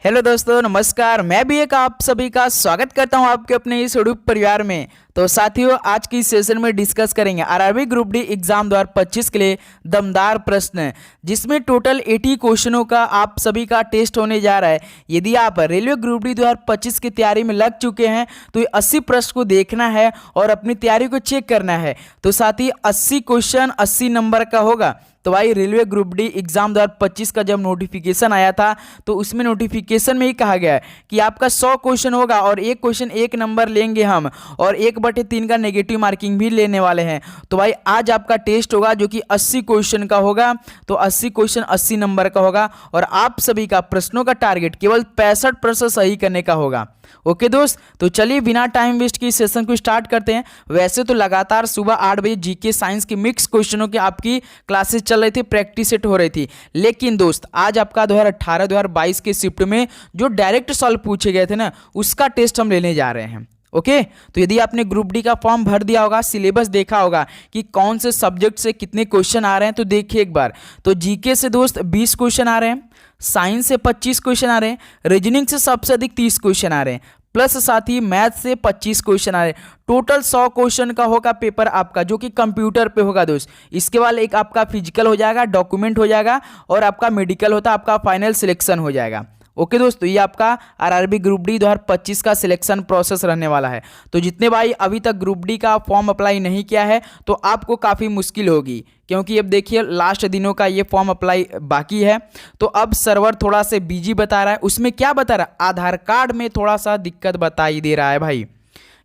Hello दोस्तों, नमस्कार। मैं भी एक आप सभी का स्वागत करता हूं आपके अपने इस यूट्यूब परिवार में। तो साथियों, आज की सेशन में डिस्कस करेंगे आरआरबी ग्रुप डी एग्जाम 2025 के लिए दमदार प्रश्न, जिसमें टोटल 80 क्वेश्चनों का आप सभी का टेस्ट होने जा रहा है। यदि आप रेलवे ग्रुप डी 2025 की तैयारी में लग चुके हैं तो ये 80 प्रश्न को देखना है और अपनी तैयारी को चेक करना है। तो साथ ही 80 क्वेश्चन 80 नंबर का होगा। तो भाई, रेलवे ग्रुप डी एग्जाम 2025 का जब नोटिफिकेशन आया था तो उसमें नोटिफिकेशन में ही कहा गया है कि आपका 100 क्वेश्चन होगा और एक क्वेश्चन 1 नंबर लेंगे हम, और 1/3 का नेगेटिव मार्किंग भी लेने वाले हैं। तो भाई, आज आपका टेस्ट होगा जो कि 80 क्वेश्चन का होगा। तो 80 क्वेश्चन 80 नंबर का होगा और आप सभी का प्रश्नों का टारगेट केवल 65 प्रश्न सही करने का होगा। ओके दोस्त, तो चलिए बिना टाइम वेस्ट की सेशन को स्टार्ट करते हैं। वैसे तो लगातार सुबह 8 बजे जीके साइंस की मिक्स क्वेश्चनों की आपकी क्लासेस चल रही थी, प्रैक्टिस सेट हो रही थी। लेकिन दोस्त, आज आपका 2018-2022 के शिफ्ट में जो डायरेक्ट सॉल्व पूछे गए थे ना, उसका टेस्ट हम लेने जा रहे हैं। ओके, तो यदि आपने ग्रुप डी का फॉर्म भर दिया होगा, सिलेबस देखा होगा कि कौन से सब्जेक्ट से कितने क्वेश्चन आ रहे हैं, तो देखिए एक बार। तो जीके से दोस्त 20 क्वेश्चन आ रहे हैं, साइंस से 25 क्वेश्चन आ रहे हैं, रीजनिंग से सबसे अधिक 30 क्वेश्चन आ रहे हैं, प्लस साथ ही मैथ से 25 क्वेश्चन आ रहे हैं। टोटल 100 क्वेश्चन का होगा पेपर आपका, जो कि कंप्यूटर पे होगा दोस्त। इसके बाद एक आपका फिजिकल हो जाएगा, डॉक्यूमेंट हो जाएगा, और आपका मेडिकल होता है, आपका फाइनल सिलेक्शन हो जाएगा। ओके दोस्तों, ये आपका आरआरबी ग्रुप डी 2025 का सिलेक्शन प्रोसेस रहने वाला है। तो जितने भाई अभी तक ग्रुप डी का फॉर्म अप्लाई नहीं किया है तो आपको काफ़ी मुश्किल होगी, क्योंकि अब देखिए लास्ट दिनों का ये फॉर्म अप्लाई बाकी है। तो अब सर्वर थोड़ा से बिजी बता रहा है। उसमें क्या बता रहा है? आधार कार्ड में थोड़ा सा दिक्कत बताई दे रहा है भाई।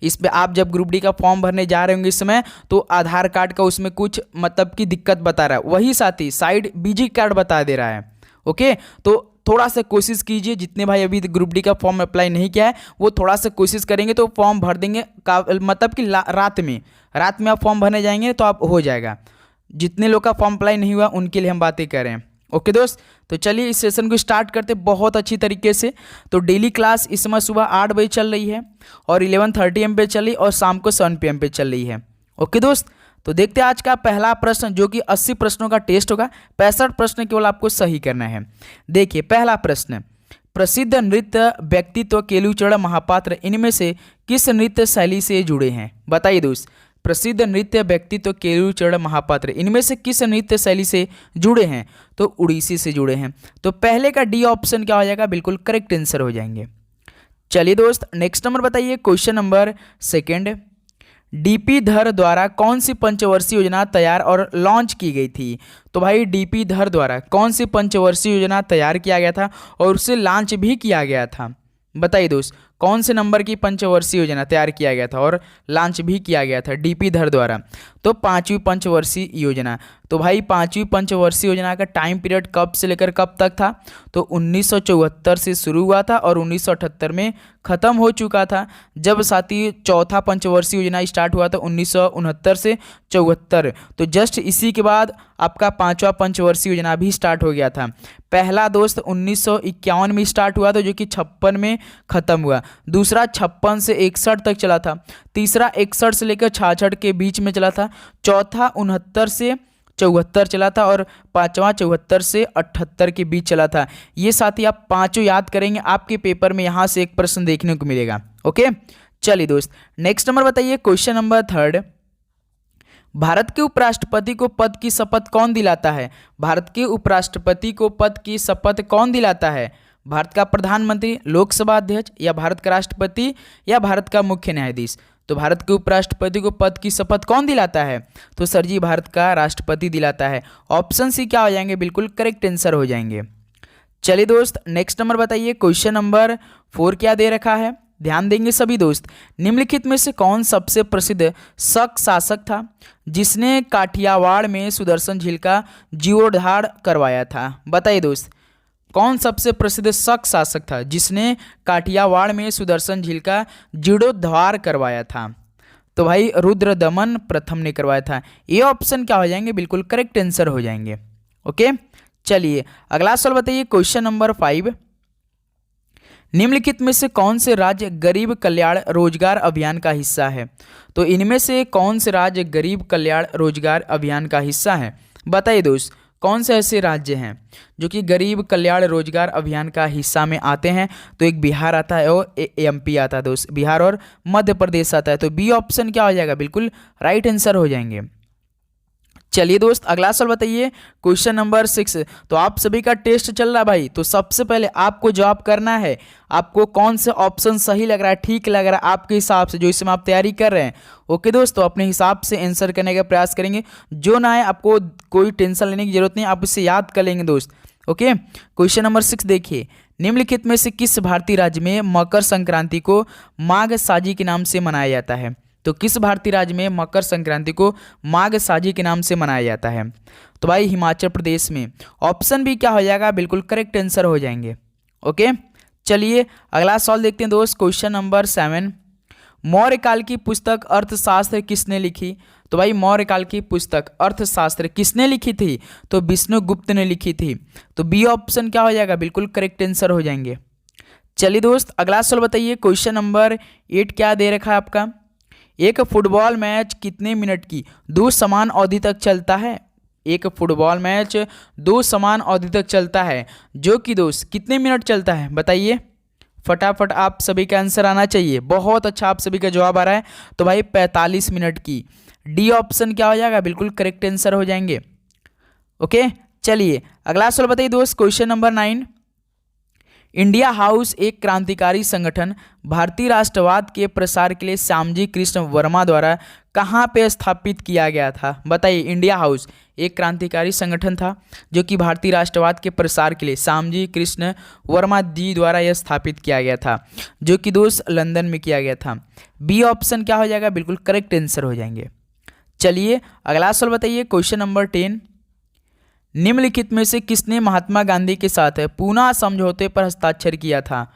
इस पे आप जब ग्रुप डी का फॉर्म भरने जा रहे होंगे इस समय, तो आधार कार्ड का उसमें कुछ मतलब की दिक्कत बता रहा है। वही साथ ही साइड बिजी कार्ड बता दे रहा है। ओके, तो थोड़ा सा कोशिश कीजिए, जितने भाई अभी ग्रुप डी का फॉर्म अप्लाई नहीं किया है वो थोड़ा सा कोशिश करेंगे तो फॉर्म भर देंगे मतलब कि रात में आप फॉर्म भरने जाएंगे तो आप हो जाएगा। जितने लोग का फॉर्म अप्लाई नहीं हुआ उनके लिए हम बातें कर रहे हैं। ओके दोस्त, तो चलिए इस सेशन को स्टार्ट करते बहुत अच्छी तरीके से। तो डेली क्लास इस समय सुबह 8 बजे चल रही है और 11:30 AM पे चल रही और शाम को 7 PM पे चल रही है। ओके दोस्त, तो देखते हैं आज का पहला प्रश्न, जो कि 80 प्रश्नों का टेस्ट होगा। 65 प्रश्न केवल आपको सही करना है। देखिए पहला प्रश्न, प्रसिद्ध नृत्य व्यक्तित्व केलुचरण महापात्र इनमें से किस नृत्य शैली से जुड़े हैं? बताइए दोस्त, प्रसिद्ध नृत्य व्यक्तित्व केलुचरण महापात्र इनमें से किस नृत्य शैली से जुड़े हैं? तो उड़ीसी से जुड़े हैं। तो पहले का डी ऑप्शन क्या हो जाएगा? बिल्कुल करेक्ट आंसर हो जाएंगे। चलिए दोस्त, नेक्स्ट नंबर बताइए। क्वेश्चन नंबर 2, डीपी धर द्वारा कौन सी पंचवर्षीय योजना तैयार और लॉन्च की गई थी? तो भाई, डीपी धर द्वारा कौन सी पंचवर्षीय योजना तैयार किया गया था और उसे लॉन्च भी किया गया था? बताइए दोस्त, कौन से नंबर की पंचवर्षीय योजना तैयार किया गया था और लॉन्च भी किया गया था डीपी धर द्वारा? तो 5वीं पंचवर्षीय योजना। तो भाई, 5वीं पंचवर्षीय योजना का टाइम पीरियड कब से लेकर कब तक था? तो 1974 से शुरू हुआ था और 1978 में ख़त्म हो चुका था। जब साथी चौथा पंचवर्षीय योजना स्टार्ट हुआ था 1969 से 74। तो जस्ट इसी के बाद आपका 5वां पंचवर्षीय योजना भी स्टार्ट हो गया था। पहला दोस्त 1951 में स्टार्ट हुआ था, जो कि 56 में ख़त्म हुआ। दूसरा 56 से 61 तक चला था। तीसरा 61 से लेकर 66 के बीच में चला था। चौथा 69 से 74 चला था और 5वां 74 से 78 के बीच चला था। ये साथी आप पांचों याद करेंगे, आपके पेपर में यहाँ से एक प्रश्न देखने को मिलेगा। ओके, चलिए दोस्त, नेक्स्ट नंबर बताइए। क्वेश्चन नंबर 3, भारत के उपराष्ट्रपति को पद की शपथ कौन दिलाता है? भारत के उपराष्ट्रपति को पद की शपथ कौन दिलाता है? भारत का प्रधानमंत्री, लोकसभा अध्यक्ष, या भारत का राष्ट्रपति, या भारत का मुख्य न्यायाधीश? तो भारत के उपराष्ट्रपति को पद की शपथ कौन दिलाता है? तो सर जी, भारत का राष्ट्रपति दिलाता है। ऑप्शन सी क्या हो जाएंगे? बिल्कुल करेक्ट आंसर हो जाएंगे। चलिए दोस्त, नेक्स्ट नंबर बताइए। क्वेश्चन नंबर 4 क्या दे रखा है? ध्यान देंगे सभी दोस्त। निम्नलिखित में से कौन सबसे प्रसिद्ध शक शासक था जिसने काठियावाड़ में सुदर्शन झील का जीर्णोद्धार करवाया था? बताइए दोस्त, कौन सबसे प्रसिद्ध शक शासक था जिसने काठियावाड़ में सुदर्शन झील का जीर्णोद्धार करवाया था? तो भाई, रुद्रदमन प्रथम ने करवाया था। ये ऑप्शन क्या हो जाएंगे? बिल्कुल करेक्ट आंसर हो जाएंगे। ओके, चलिए अगला सवाल बताइए। क्वेश्चन नंबर 5, निम्नलिखित में से कौन से राज्य गरीब कल्याण रोजगार अभियान का हिस्सा है? तो इनमें से कौन से राज्य गरीब कल्याण रोजगार अभियान का हिस्सा है? बताइए दोस्त, कौन से ऐसे राज्य हैं जो कि गरीब कल्याण रोजगार अभियान का हिस्सा में आते हैं? तो एक बिहार आता है और एमपी आता है दोस्त, बिहार और मध्य प्रदेश आता है। तो बी ऑप्शन क्या हो जाएगा, बिल्कुल राइट आंसर हो जाएंगे। चलिए दोस्त अगला सवाल बताइए, क्वेश्चन नंबर 6। तो आप सभी का टेस्ट चल रहा है भाई, तो सबसे पहले आपको जवाब करना है, आपको कौन से ऑप्शन सही लग रहा है, ठीक लग रहा है आपके हिसाब से, जो इसमें आप तैयारी कर रहे हैं। ओके दोस्तों, अपने हिसाब से आंसर करने का प्रयास करेंगे, जो ना है आपको कोई टेंशन लेने की जरूरत नहीं, आप इसे याद कर लेंगे दोस्त। ओके, क्वेश्चन नंबर 6 देखिए, निम्नलिखित में से किस भारतीय राज्य में मकर संक्रांति को माघ साजी के नाम से मनाया जाता है? तो किस भारतीय राज्य में मकर संक्रांति को माघ साजी के नाम से मनाया जाता है? तो भाई हिमाचल प्रदेश में। ऑप्शन भी क्या हो जाएगा, बिल्कुल करेक्ट आंसर हो जाएंगे। ओके, चलिए अगला सवाल देखते हैं दोस्त, क्वेश्चन नंबर 7। मौर्य काल की पुस्तक अर्थशास्त्र किसने लिखी? तो भाई मौर्य काल की पुस्तक अर्थशास्त्र किसने लिखी थी? तो विष्णुगुप्त ने लिखी थी। तो बी ऑप्शन क्या हो जाएगा, बिल्कुल करेक्ट आंसर हो जाएंगे। चलिए दोस्त अगला सवाल बताइए, क्वेश्चन नंबर 8 क्या दे रखा है आपका, एक फुटबॉल मैच कितने मिनट की 2 समान अवधि तक चलता है? एक फुटबॉल मैच 2 समान अवधि तक चलता है, जो कि दोस्त कितने मिनट चलता है बताइए, फटाफट आप सभी का आंसर आना चाहिए। बहुत अच्छा आप सभी का जवाब आ रहा है, तो भाई 45 मिनट की। डी ऑप्शन क्या हो जाएगा, बिल्कुल करेक्ट आंसर हो जाएंगे। ओके, चलिए अगला सवाल बताइए दोस्त, क्वेश्चन नंबर 9। इंडिया हाउस एक क्रांतिकारी संगठन भारतीय राष्ट्रवाद के प्रसार के लिए श्यामजी कृष्ण वर्मा द्वारा कहाँ पे स्थापित किया गया था? बताइए, इंडिया हाउस एक क्रांतिकारी संगठन था जो कि भारतीय राष्ट्रवाद के प्रसार के लिए श्यामजी कृष्ण वर्मा जी द्वारा यह स्थापित किया गया था, जो कि दोस्त लंदन में किया गया था। बी ऑप्शन क्या हो जाएगा, बिल्कुल करेक्ट आंसर हो जाएंगे। चलिए अगला सवाल बताइए, क्वेश्चन नंबर 10। निम्नलिखित में से किसने महात्मा गांधी के साथ पूना समझौते पर हस्ताक्षर किया था?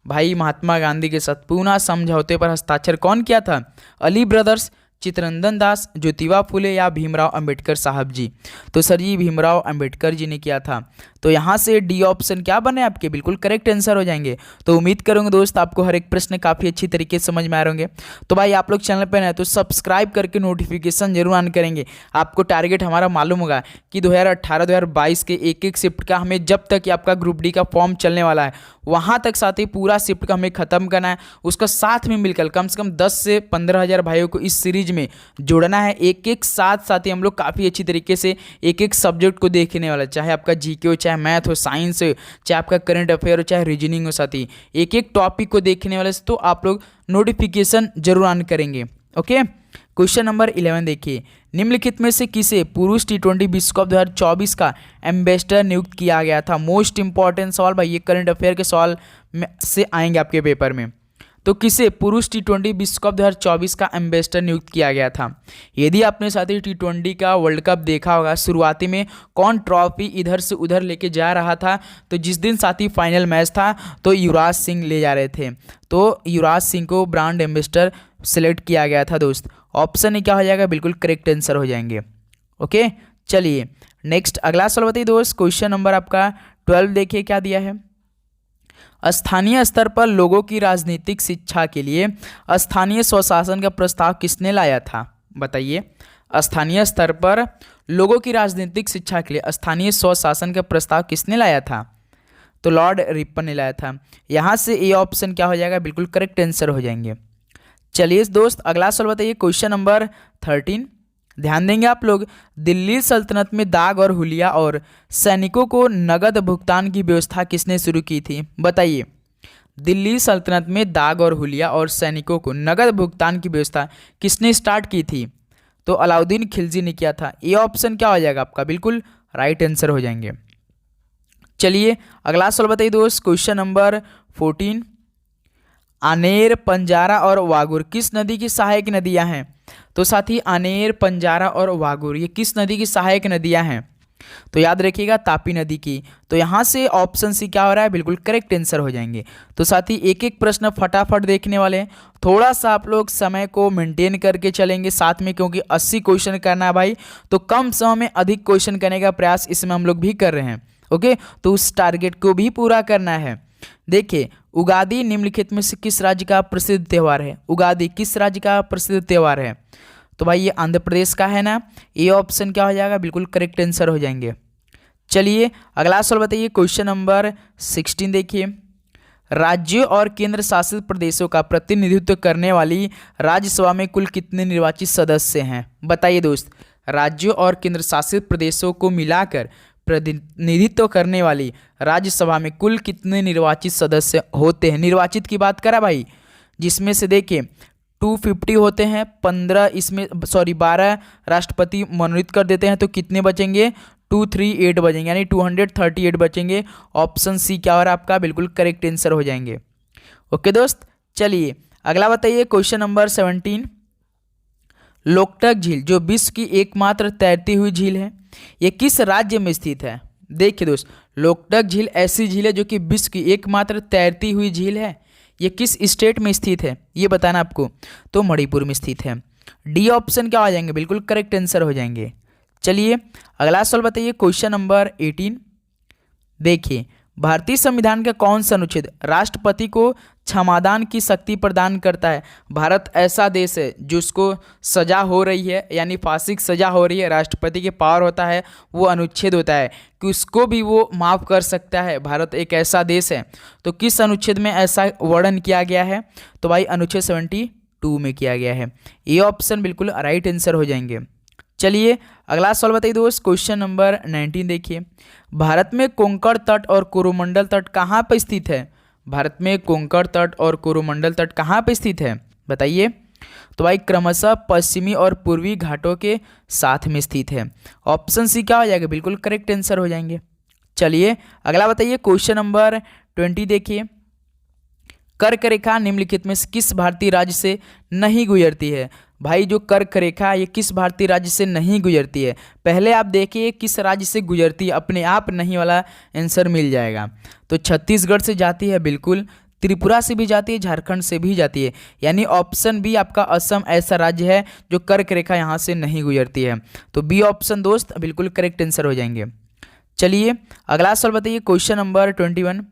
भाई महात्मा गांधी के साथ पूना समझौते पर हस्ताक्षर कौन किया था? अली ब्रदर्स, चित्तरंजन दास, ज्योतिबा फुले या भीमराव अंबेडकर साहब जी? तो सर जी भीमराव अंबेडकर जी ने किया था। तो यहाँ से डी ऑप्शन क्या बने आपके, बिल्कुल करेक्ट आंसर हो जाएंगे। तो उम्मीद करूँगा दोस्त आपको हर एक प्रश्न काफ़ी अच्छी तरीके से समझ में आ रहे होंगे। तो भाई आप लोग चैनल पर नए तो सब्सक्राइब करके नोटिफिकेशन जरूर ऑन करेंगे। आपको टारगेट हमारा मालूम होगा कि 2018-2022 के एक शिफ्ट का हमें, जब तक आपका ग्रुप डी का फॉर्म चलने वाला है वहाँ तक साथ ही पूरा शिफ्ट का हमें ख़त्म करना है। उसका साथ में मिलकर कम से कम 10 से 15 हज़ार भाइयों को इस सीरीज में जोड़ना है। एक साथ ही हम लोग काफ़ी अच्छी तरीके से एक सब्जेक्ट को देखने वाला, चाहे आपका जीके हो, चाहे मैथ हो, साइंस हो, चाहे आपका करंट अफेयर हो, चाहे रीजनिंग हो, साथी एक टॉपिक को देखने वाले से तो आप लोग नोटिफिकेशन जरूर ऑन करेंगे। ओके, क्वेश्चन नंबर 11 देखिए, निम्नलिखित में से किसे पुरुष T20 विश्व कप 2024 का एम्बेसडर नियुक्त किया गया था? मोस्ट इंपॉर्टेंट सवाल भाई, ये करंट अफेयर के सवाल में से आएंगे आपके पेपर में। तो किसे पुरुष T20 विश्व कप 2024 का एम्बेसडर नियुक्त किया गया था? यदि आपने साथी T20 का वर्ल्ड कप देखा होगा, शुरुआती में कौन ट्रॉफी इधर से उधर लेके जा रहा था? तो जिस दिन साथी फाइनल मैच था तो युवराज सिंह ले जा रहे थे, तो युवराज सिंह को ब्रांड एम्बेसडर सेलेक्ट किया गया था दोस्त। ऑप्शन ही क्या हो जाएगा, बिल्कुल करेक्ट आंसर हो जाएंगे। ओके, चलिए नेक्स्ट अगला सवाल बताइए दोस्त, क्वेश्चन नंबर आपका 12 देखिए क्या दिया है। स्थानीय स्तर पर लोगों की राजनीतिक शिक्षा के लिए स्थानीय स्वशासन का प्रस्ताव किसने लाया था? बताइए, स्थानीय स्तर पर लोगों की राजनीतिक शिक्षा के लिए स्थानीय स्वशासन का प्रस्ताव किसने लाया था? तो लॉर्ड रिपन ने लाया था। यहाँ से ए ऑप्शन क्या हो जाएगा, बिल्कुल करेक्ट आंसर हो जाएंगे। चलिए दोस्त अगला सवाल बताइए, क्वेश्चन नंबर 13। ध्यान देंगे आप लोग, दिल्ली सल्तनत में दाग और हुलिया और सैनिकों को नगद भुगतान की व्यवस्था किसने शुरू की थी? बताइए, दिल्ली सल्तनत में दाग और हुलिया और सैनिकों को नगद भुगतान की व्यवस्था किसने स्टार्ट की थी? तो अलाउद्दीन खिलजी ने किया था। ये ऑप्शन क्या हो जाएगा आपका, बिल्कुल राइट आंसर हो जाएंगे। चलिए अगला सवाल बताइए दोस्त, क्वेश्चन नंबर 14। आनेर, पंजारा और वागुर किस नदी की सहायक नदियां हैं? तो साथी आनेर, पंजारा और वागुर ये किस नदी की सहायक नदियां हैं? तो याद रखिएगा तापी नदी की। तो यहाँ से ऑप्शन सी क्या हो रहा है, बिल्कुल करेक्ट आंसर हो जाएंगे। तो साथी एक प्रश्न फटाफट देखने वाले हैं, थोड़ा सा आप लोग समय को मेंटेन करके चलेंगे साथ में, क्योंकि 80 क्वेश्चन करना है भाई, तो कम समय में अधिक क्वेश्चन करने का प्रयास इसमें हम लोग भी कर रहे हैं। ओके, तो उस टारगेट को भी पूरा करना है। देखिए, उगादी निम्नलिखित में से किस राज्य का प्रसिद्ध त्यौहार है? उगादी किस राज्य का प्रसिद्ध त्यौहार है? तो भाई ये आंध्र प्रदेश का है ना। ये ऑप्शन क्या हो जाएगा, बिल्कुल करेक्ट आंसर हो जाएंगे। चलिए अगला सवाल बताइए, क्वेश्चन नंबर 16 देखिए। राज्यों और केंद्र शासित प्रदेशों का प्रतिनिधित्व करने वाली राज्यसभा में कुल कितने निर्वाचित सदस्य हैं? बताइए दोस्त, राज्यों और केंद्र शासित प्रदेशों को मिलाकर प्रतिनिधित्व करने वाली राज्यसभा में कुल कितने निर्वाचित सदस्य होते हैं? निर्वाचित की बात करा भाई, जिसमें से देखिए 250 होते हैं, 12 राष्ट्रपति मनोनीत कर देते हैं, तो कितने बचेंगे? 238 बचेंगे, यानी 238 बचेंगे। ऑप्शन सी क्या हो रहा है आपका? बिल्कुल करेक्ट आंसर हो जाएंगे। ओके दोस्त, चलिए अगला बताइए, क्वेश्चन नंबर 17। लोकटक झील जो विश्व की एकमात्र तैरती हुई झील है, ये किस राज्य में स्थित है? देखिए दोस्त, लोकटक झील ऐसी झील है जो कि विश्व की एकमात्र तैरती हुई झील है। ये किस स्टेट में स्थित है ये बताना आपको, तो मणिपुर में स्थित है। डी ऑप्शन क्या हो जाएंगे? बिल्कुल करेक्ट आंसर हो जाएंगे। चलिए अगला सवाल बताइए, क्वेश्चन नंबर 18। देखिए, भारतीय संविधान का कौन सा अनुच्छेद राष्ट्रपति को क्षमादान की शक्ति प्रदान करता है? भारत ऐसा देश है जिसको सजा हो रही है, यानी फांसी की सजा हो रही है, राष्ट्रपति के पावर होता है, वो अनुच्छेद होता है कि उसको भी वो माफ़ कर सकता है। भारत एक ऐसा देश है, तो किस अनुच्छेद में ऐसा वर्णन किया गया है? तो भाई अनुच्छेद 72 में किया गया है। ये ऑप्शन बिल्कुल राइट आंसर हो जाएंगे। चलिए अगला सवाल बताइए दोस्त, क्वेश्चन नंबर 19 देखिए। भारत में कोंकण तट और कोरोमंडल तट कहाँ पर स्थित है? भारत में कोंकण तट और कोरोमंडल तट कहाँ पर स्थित है बताइए? तो भाई क्रमशः पश्चिमी और पूर्वी घाटों के साथ में स्थित है। ऑप्शन सी क्या हो जाएगा? बिल्कुल करेक्ट आंसर हो जाएंगे। चलिए अगला बताइए, क्वेश्चन नंबर 20 देखिए। कर्क रेखा निम्नलिखित में से किस भारतीय राज्य से नहीं गुजरती है? भाई जो कर्क रेखा ये किस भारतीय राज्य से नहीं गुजरती है? पहले आप देखिए किस राज्य से गुजरती है, अपने आप नहीं वाला आंसर मिल जाएगा। तो छत्तीसगढ़ से जाती है बिल्कुल, त्रिपुरा से भी जाती है, झारखंड से भी जाती है, यानी ऑप्शन बी आपका असम ऐसा राज्य है जो कर्क रेखा यहाँ से नहीं गुजरती है। तो बी ऑप्शन दोस्त बिल्कुल करेक्ट आंसर हो जाएंगे। चलिए अगला सवाल बताइए, क्वेश्चन नंबर 21।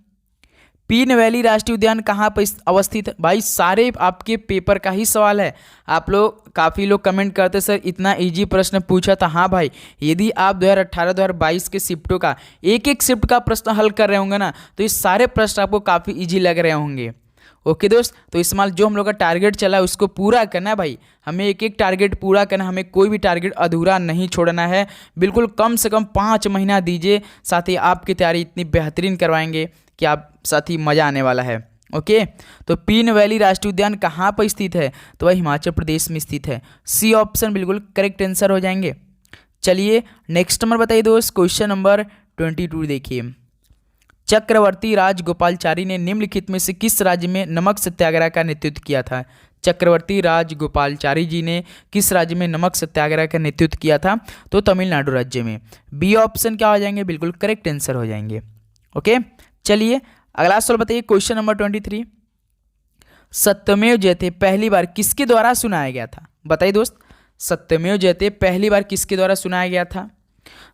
पीन वैली राष्ट्रीय उद्यान कहाँ पर अवस्थित है? भाई सारे आपके पेपर का ही सवाल है। आप लोग काफ़ी लोग कमेंट करते सर इतना इजी प्रश्न पूछा था। हाँ भाई, यदि आप 2018-2022 के शिफ्टों का एक एक शिफ्ट का प्रश्न हल कर रहे होंगे ना, तो ये सारे प्रश्न आपको काफ़ी इजी लग रहे होंगे। ओके दोस्त, तो इस माल जो हम लोग का टारगेट चला है उसको पूरा करना है भाई। हमें एक एक टारगेट पूरा करना, हमें कोई भी टारगेट अधूरा नहीं छोड़ना है। बिल्कुल कम से कम 5 महीना दीजिए, साथ ही आपकी तैयारी इतनी बेहतरीन करवाएंगे कि आप साथ ही मज़ा आने वाला है। ओके, तो पीन वैली राष्ट्रीय उद्यान कहाँ पर स्थित है? तो वह हिमाचल प्रदेश में स्थित है। सी ऑप्शन बिल्कुल करेक्ट आंसर हो जाएंगे। चलिए नेक्स्ट नंबर बताइए दोस्त, क्वेश्चन नंबर 22 देखिए। चक्रवर्ती राजगोपालचारी ने निम्नलिखित में से किस राज्य में नमक सत्याग्रह का नेतृत्व किया था? चक्रवर्ती राजगोपालचारी जी ने किस राज्य में नमक सत्याग्रह का नेतृत्व किया था? तो तमिलनाडु राज्य में। बी ऑप्शन क्या हो जाएंगे? बिल्कुल करेक्ट आंसर हो जाएंगे। ओके, चलिए अगला सवाल बताइए, क्वेश्चन नंबर 23। सत्यमेव जयते पहली बार किसके द्वारा सुनाया गया था? बताइए दोस्त, सत्यमेव जयते पहली बार किसके द्वारा सुनाया गया था?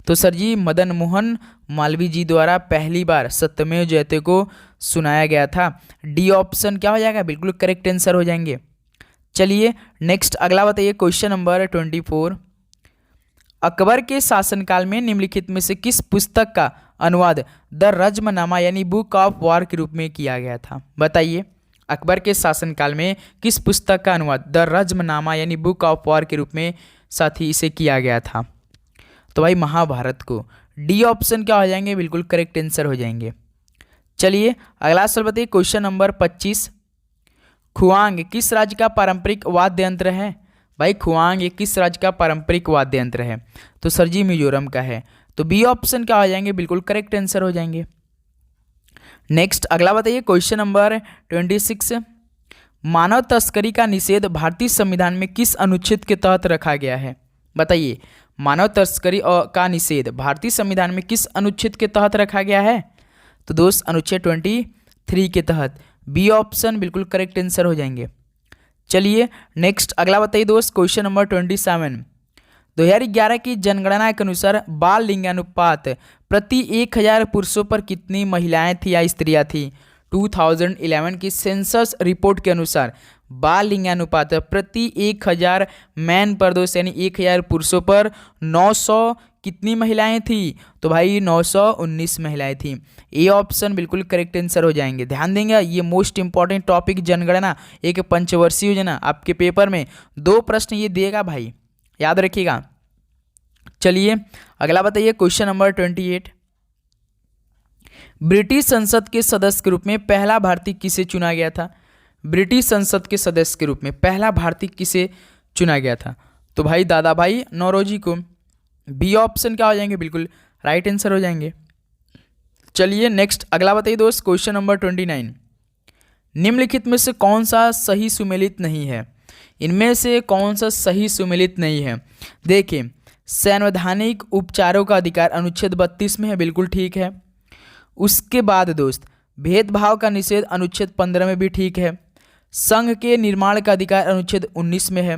तो सर जी मदन मोहन मालवीय जी द्वारा पहली बार सत्यमेव जयते को सुनाया गया था। डी ऑप्शन क्या हो जाएगा? बिल्कुल करेक्ट आंसर हो जाएंगे। चलिए नेक्स्ट अगला बताइए, क्वेश्चन नंबर 24। अकबर के शासनकाल में निम्नलिखित में से किस पुस्तक का अनुवाद द रज्मनामा यानी बुक ऑफ वॉर के रूप में किया गया था? बताइए, अकबर के शासनकाल में किस पुस्तक का अनुवाद द रज्मनामा यानी बुक ऑफ वॉर के रूप में साथ ही इसे किया गया था? तो भाई महाभारत को। डी ऑप्शन क्या हो जाएंगे? बिल्कुल करेक्ट आंसर हो जाएंगे। चलिए अगला सवाल बताइए, क्वेश्चन नंबर 25। खुआंग किस राज्य का पारंपरिक वाद्य यंत्र है? भाई खुआंग ये किस राज्य का पारंपरिक वाद्य यंत्र है? तो सर जी मिजोरम का है। तो बी ऑप्शन क्या हो जाएंगे? बिल्कुल करेक्ट आंसर हो जाएंगे। नेक्स्ट अगला बताइए, क्वेश्चन नंबर 26। मानव तस्करी का निषेध भारतीय संविधान में किस अनुच्छेद के तहत रखा गया है? बताइए, मानव तस्करी का निषेध भारतीय संविधान में किस अनुच्छेद के तहत रखा गया है? तो दोस्त अनुच्छेद 23 के तहत। बी ऑप्शन बिल्कुल करेक्ट आंसर हो जाएंगे। चलिए नेक्स्ट अगला बताइए दोस्त, क्वेश्चन नंबर 27। 2011 की जनगणना के अनुसार बाल लिंगानुपात प्रति 1000 पुरुषों पर कितनी महिलाएं थी या स्त्रियां थी? 2011 की सेंसस रिपोर्ट के अनुसार बाल लिंगानुपात प्रति 1000 मैन पर दोस्त यानी 1000 पुरुषों पर 900 कितनी महिलाएं थी? तो भाई 919 महिलाएं थी। ए ऑप्शन बिल्कुल करेक्ट आंसर हो जाएंगे। ध्यान देंगे, ये मोस्ट इंपॉर्टेंट टॉपिक जनगणना, एक पंचवर्षीय योजना, आपके पेपर में 2 प्रश्न ये देगा भाई, याद रखिएगा। चलिए अगला बताइए, क्वेश्चन नंबर 28। ब्रिटिश संसद के सदस्य के रूप में पहला भारतीय किसे चुना गया था? ब्रिटिश संसद के सदस्य के रूप में पहला भारतीय किसे चुना गया था? तो भाई दादा भाई नौरोजी को। बी ऑप्शन क्या हो जाएंगे? बिल्कुल राइट आंसर हो जाएंगे। चलिए नेक्स्ट अगला बताइए दोस्त, क्वेश्चन नंबर 29। निम्नलिखित में से कौन सा सही सुमेलित नहीं है? इनमें से कौन सा सही सुमेलित नहीं है? देखिए, संवैधानिक उपचारों का अधिकार अनुच्छेद 32 में है, बिल्कुल ठीक है। उसके बाद दोस्त भेदभाव का निषेध अनुच्छेद 15 में भी ठीक है। संघ के निर्माण का अधिकार अनुच्छेद 19 में है।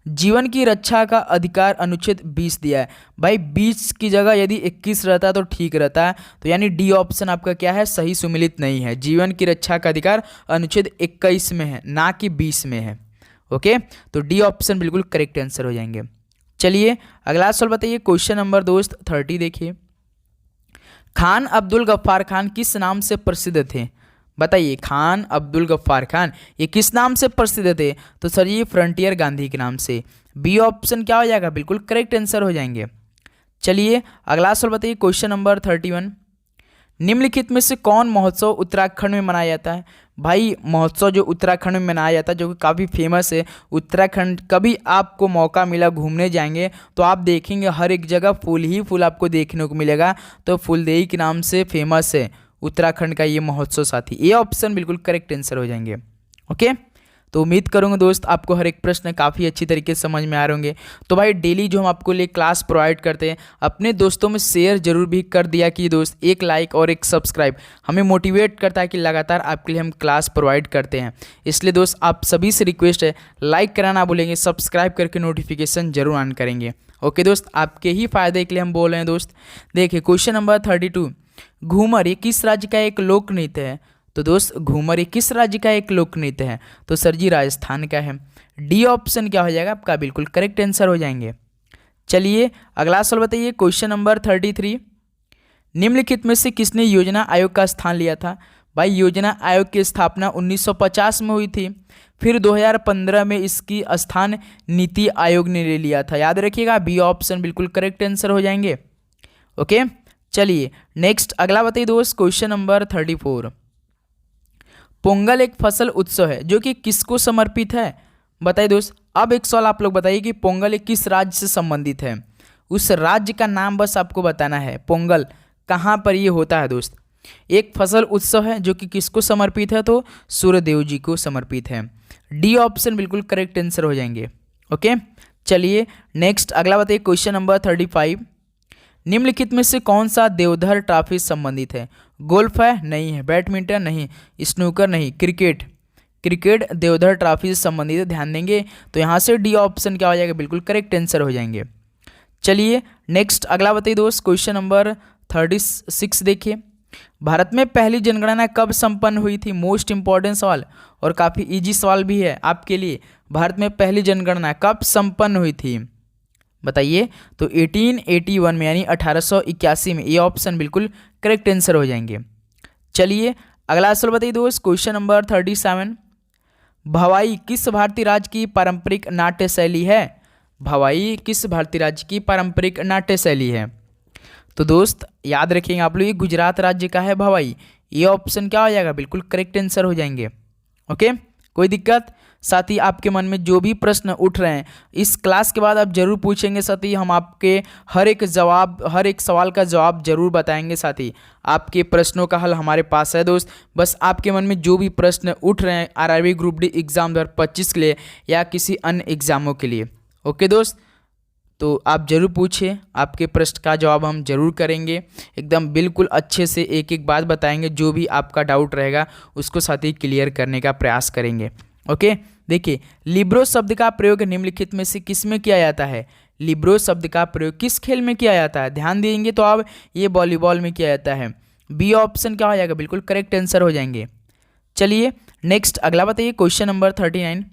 जीवन की रक्षा का अधिकार अनुच्छेद 20 दिया है। भाई 20 की जगह यदि 21 रहता तो ठीक रहता है, तो यानी डी ऑप्शन आपका क्या है? सही सुमेलित नहीं है। जीवन की रक्षा का अधिकार अनुच्छेद 21 में है, ना कि 20 में है। ओके, तो डी ऑप्शन बिल्कुल करेक्ट आंसर हो जाएंगे। चलिए अगला सवाल बताइए, क्वेश्चन नंबर दोस्त 30 देखिए। खान अब्दुल गफ्फार खान किस नाम से प्रसिद्ध थे? बताइए, खान अब्दुल गफ्फार खान ये किस नाम से प्रसिद्ध थे? तो सर ये फ्रंटियर गांधी के नाम से। बी ऑप्शन क्या हो जाएगा? बिल्कुल करेक्ट आंसर हो जाएंगे। चलिए अगला सवाल बताइए, क्वेश्चन नंबर 31। निम्नलिखित में से कौन महोत्सव उत्तराखंड में मनाया जाता है? भाई महोत्सव जो उत्तराखंड में मनाया जाता है, जो कि काफ़ी फेमस है उत्तराखंड। कभी आपको मौका मिला घूमने जाएंगे तो आप देखेंगे हर एक जगह फूल ही फूल आपको देखने को मिलेगा। तो फूलदेई के नाम से फेमस है उत्तराखंड का ये महोत्सव साथी। ये ऑप्शन बिल्कुल करेक्ट आंसर हो जाएंगे। ओके, तो उम्मीद करूँगा दोस्त आपको हर एक प्रश्न काफ़ी अच्छी तरीके से समझ में आ रहे होंगे। तो भाई डेली जो हम आपको लिए क्लास प्रोवाइड करते हैं, अपने दोस्तों में शेयर जरूर भी कर दिया कि दोस्त, एक लाइक और एक सब्सक्राइब हमें मोटिवेट करता है कि लगातार आपके लिए हम क्लास प्रोवाइड करते हैं। इसलिए दोस्त आप सभी से रिक्वेस्ट है, लाइक कराना भूलेंगे, सब्सक्राइब करके नोटिफिकेशन जरूर ऑन करेंगे। ओके दोस्त, आपके ही फायदे के लिए हम बोल रहे हैं दोस्त। देखिए क्वेश्चन नंबर 32। घूमर ये किस राज्य का एक लोक नृत्य है? तो दोस्त घूमर ये किस राज्य का एक लोक नृत्य है? तो सर जी राजस्थान का है। डी ऑप्शन क्या हो जाएगा आपका? बिल्कुल करेक्ट आंसर हो जाएंगे। चलिए अगला सवाल बताइए, क्वेश्चन नंबर 33। निम्नलिखित में से किसने योजना आयोग का स्थान लिया था? भाई योजना आयोग की स्थापना 1950 में हुई थी, फिर 2015 में इसकी स्थान नीति आयोग ने ले लिया था। याद रखिएगा, बी ऑप्शन बिल्कुल करेक्ट आंसर हो जाएंगे। ओके, चलिए नेक्स्ट अगला बताइए दोस्त, क्वेश्चन नंबर 34। पोंगल एक फसल उत्सव है जो कि किसको समर्पित है? बताइए दोस्त। अब एक सवाल आप लोग बताइए कि पोंगल एक किस राज्य से संबंधित है? उस राज्य का नाम बस आपको बताना है। पोंगल कहाँ पर ये होता है दोस्त? एक फसल उत्सव है जो कि किसको समर्पित है? तो सूर्यदेव जी को समर्पित है। डी ऑप्शन बिल्कुल करेक्ट आंसर हो जाएंगे। ओके, चलिए नेक्स्ट अगला बताइए, क्वेश्चन नंबर 35। निम्नलिखित में से कौन सा देवधर ट्रॉफी संबंधित है? गोल्फ है? नहीं है। बैडमिंटन? नहीं। स्नूकर? नहीं। क्रिकेट? क्रिकेट देवधर ट्रॉफी से संबंधित है, ध्यान देंगे। तो यहाँ से डी ऑप्शन क्या हो जाएगा? बिल्कुल करेक्ट आंसर हो जाएंगे। चलिए नेक्स्ट अगला बताइए दोस्त, क्वेश्चन नंबर 36 देखिए। भारत में पहली जनगणना कब संपन्न हुई थी? मोस्ट इंपॉर्टेंट सवाल और काफ़ी इजी सवाल भी है आपके लिए। भारत में पहली जनगणना कब संपन्न हुई थी? बताइए। तो 1881 में, यानी 1881 में। ये ऑप्शन बिल्कुल करेक्ट आंसर हो जाएंगे। चलिए अगला सवाल बताइए दोस्त, क्वेश्चन नंबर 37। भवाई किस भारतीय राज्य की पारंपरिक नाट्य शैली है? भवाई किस भारतीय राज्य की पारंपरिक नाट्य शैली है? तो दोस्त याद रखेंगे आप लोग, ये गुजरात राज्य का है भवाई। ये ऑप्शन क्या हो जाएगा? बिल्कुल करेक्ट आंसर हो जाएंगे। ओके, कोई दिक्कत? साथ ही आपके मन में जो भी प्रश्न उठ रहे हैं इस क्लास के बाद आप जरूर पूछेंगे। साथ ही हम आपके हर एक सवाल का जवाब जरूर बताएंगे। साथ ही आपके प्रश्नों का हल हमारे पास है दोस्त। बस आपके मन में जो भी प्रश्न उठ रहे हैं आरआरबी ग्रुप डी एग्ज़ाम 2025 के लिए या किसी अन्य एग्जामों के लिए, ओके दोस्त, तो आप जरूर पूछिए। आपके प्रश्न का जवाब हम जरूर करेंगे, एकदम बिल्कुल अच्छे से एक एक बात बताएंगे। जो भी आपका डाउट रहेगा उसको साथ ही क्लियर करने का प्रयास करेंगे। ओके, देखिए लिब्रो शब्द का प्रयोग निम्नलिखित में से किस में किया जाता है? लिब्रो शब्द का प्रयोग किस खेल में किया जाता है? ध्यान देंगे तो अब ये वॉलीबॉल में किया जाता है। बी ऑप्शन क्या हो जाएगा? बिल्कुल करेक्ट आंसर हो जाएंगे। चलिए नेक्स्ट अगला बताइए, क्वेश्चन नंबर 39।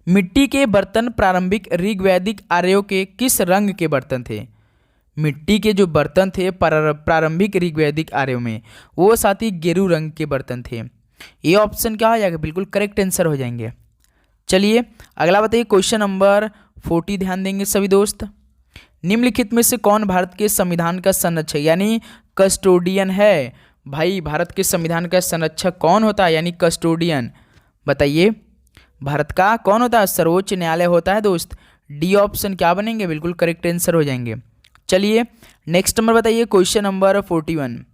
मिट्टी के बर्तन प्रारंभिक ऋग्वैदिक आर्यों के किस रंग के बर्तन थे? मिट्टी के जो बर्तन थे प्रारंभिक ऋग्वैदिक आर्यों में, वो साथी गेरू रंग के बर्तन थे। ये ऑप्शन क्या हो जाएगा, बिल्कुल करेक्ट आंसर हो जाएंगे। चलिए अगला बताइए क्वेश्चन नंबर 40 ध्यान देंगे सभी दोस्त। निम्नलिखित में से कौन भारत के संविधान का संरक्षक यानी कस्टोडियन है? भाई भारत के संविधान का संरक्षक कौन होता है यानी कस्टोडियन? बताइए भारत का कौन होता है? सर्वोच्च न्यायालय होता है दोस्त। डी ऑप्शन क्या बनेंगे, बिल्कुल करेक्ट आंसर हो जाएंगे। चलिए नेक्स्ट नंबर बताइए क्वेश्चन नंबर 41।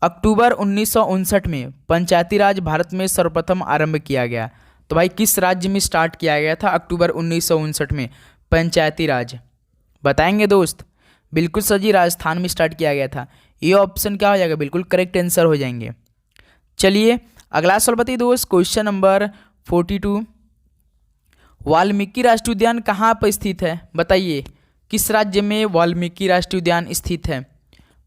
अक्टूबर 1959 में पंचायती राज भारत में सर्वप्रथम आरंभ किया गया। तो भाई किस राज्य में स्टार्ट किया गया था अक्टूबर 1959 में पंचायती राज? बताएंगे दोस्त। बिल्कुल सर जी, राजस्थान में स्टार्ट किया गया था। ये ऑप्शन क्या हो जाएगा, बिल्कुल करेक्ट आंसर हो जाएंगे। चलिए अगला सवाल बताइए दोस्त क्वेश्चन नंबर 42। वाल्मीकि राष्ट्रीय उद्यान कहाँ पर स्थित है? बताइए किस राज्य में वाल्मीकि राष्ट्रीय उद्यान स्थित है?